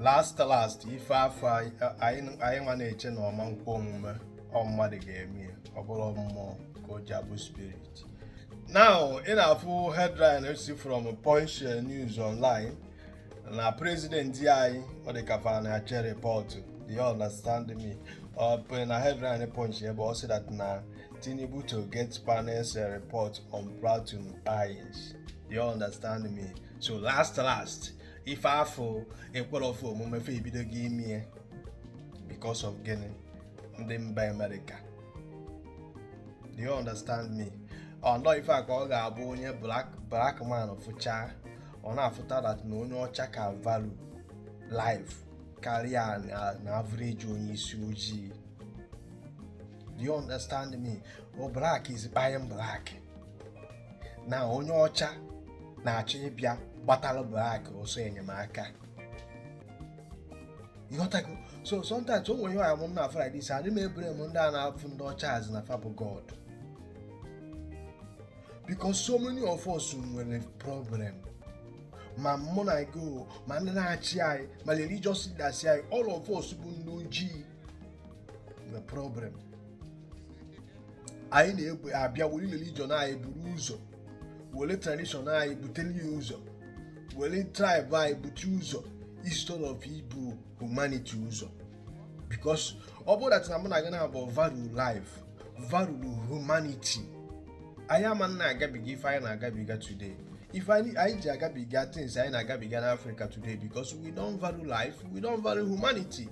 last ife afọ anyị nwa na-eche na ọma nkwa omume mmadụ ga-eme ọ bụrụ mmụọ ka o ji abụ spirit. Now in na-afụ headline si from Punch News online na president anyị ọ dị ka fa na-ache report. Do you understand me? Na headline Punch ebe ọ sị that na Tinubu to get panel's report on Plateau llings. Do you understand me? So last ife afọ ekwere ofe omume fe ebido gị ime because of gịnị ndị mba America. Do you understand me? Nọ ife a ka ọ ga-abụ onye black man fụcha ọ na-afụta that na onye ọcha ka value life karịa na average onye isi ojii. Do you understand me? Black is buying black. Na onye ọcha na-achọ ịbịa gbatara black ọsọ enyemaka. So sometimes o nwere ya m na-afụ like this, adị m ebere m ndị a na-afụ ndị ọcha as na fa bụ God. Because so many of us nwere problem. Ma mụ na gị ma ndị na-achị anyị ma religious leaders anyị, all of us bụ ndị ojii the problem. Anyị na-abịa were religion anyị buru ụzọ, were tradition anyị butere ya ụzọ, were tribe anyị bute ụzọ instead of ibu humanity ụzọ. Because ọ bụrụ that na mụ na gị na-abụ value life, value humanity, anyị ama na-agabiga ife anyị na-agabiga today. If anyị ji agabiga things anyị na-agabiga n'Africa today because we don't value life, we don't value humanity.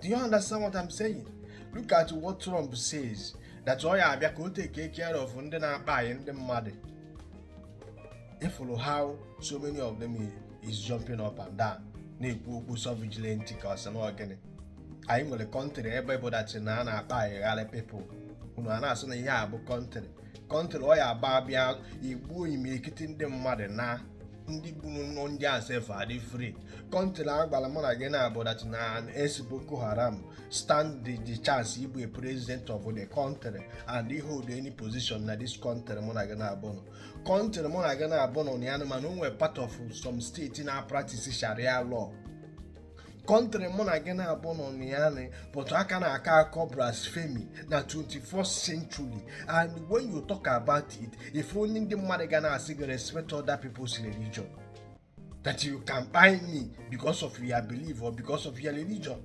Do you understand what I'm saying? Look at what Trump says, that ọ ya abịa ka o take care of ndị na-akpa anyị ndị mmadụ. Follow how so many of them is jumping up and down na-ekwu okwu so vigilante ka ọsị na ọgịnị. Anyị nwere country ebe bụ that na a na-akpa anyị ghara people. Unu a na-asị na ihe a bụ country ọ ya aba bịa igbuo imirikiti ndị mmadụ na ndị gburu ndị asef adị free. Country agbara mụ na gị na-abụ that na Boko Haram stand the chance ịbụ a president of the country and he hold any position na this country mụ na gị na-abụ nọ. Country mụ na gị na-abụ nọ na ya mana o nwere part of some state na practice Sharia law. Country mụ na gị na-abụ nọ na ya but aka na-aka akọ blasphemy na 21st century. And when you talk about it, if only ndị mmadụ ga na-asị gị respect other people's religion, that you can buy me because of your belief or because of your religion.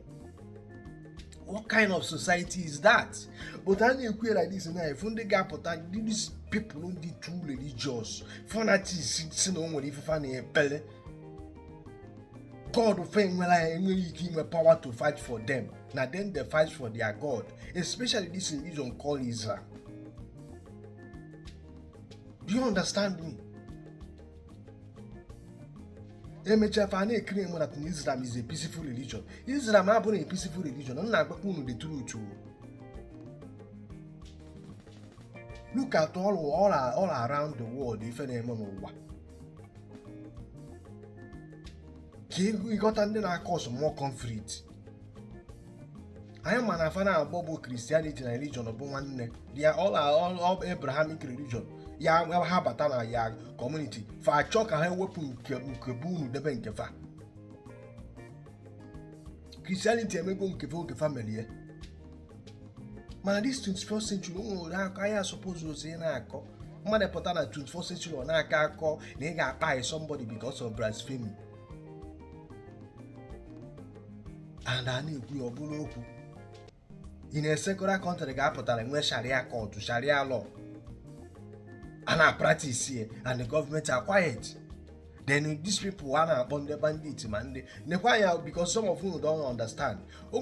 What kind of society is that? But I na-ekwu like this na if ndị ga-apụta these people ndị too religious fanatics si na o nwere ife fa na-epele, God enweghị ike inwe power to fight for them. Now then they fight for their God, especially this religion called Israel. Do you understand me? Emechafa na-ekiri that Islam is a peaceful religion. Islam abụghị a peaceful religion. I'm na-agbakwa unu the truth. Look at all around the world ife na-eme n'ụwa. Ka ịghọta ndị na-akọs more conflict. Anyị ma na afa na-agbọ bụ Christianity na religion bụ nwanne. They are all Abrahamic religion. Ya ha bata na ya community fa achọ ka ha ewepụ nke bụ unu debe nke fa. Christianity emego nke fa melie. Mana this 21st century o nwere aka ya suppose ozi na-akọ. Mmadụ pụta na 21st century ọ na-aka akọ na ị ga-akpa somebody because of blasphemy. And a na-ekwu ọ bụrụ okwu. In a secular country ga-apụtara nwe Sharia court, Sharia law. And I practice here and the government are quiet. Then these people are upon the bandits, man. Because some of you don't understand. They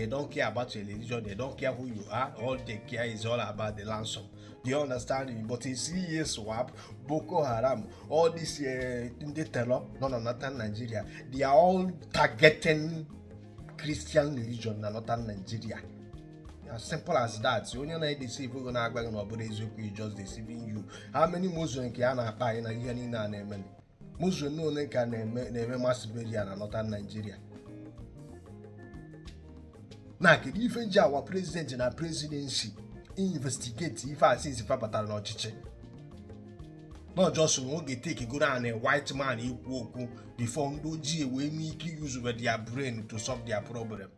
don't care about your religion, they don't care who you are. All they care is all about the ransom. Do you understand me? But it's swap, Boko Haram, all this in the terror, not Nigeria. They are all targeting Christian religion and not Nigeria. As simple as that. So when you deceive, we're gonna act like just deceiving you. How many Muslims can buy in a year in an emen? Muslim no one can name mass Nigeria and not Nigeria. Now, if our president and our presidency investigate if I see if I pattern or chiche. not just nwoke take go na white man ikwu okwu before ndị ojii wee mee ike use their brain to solve their problem.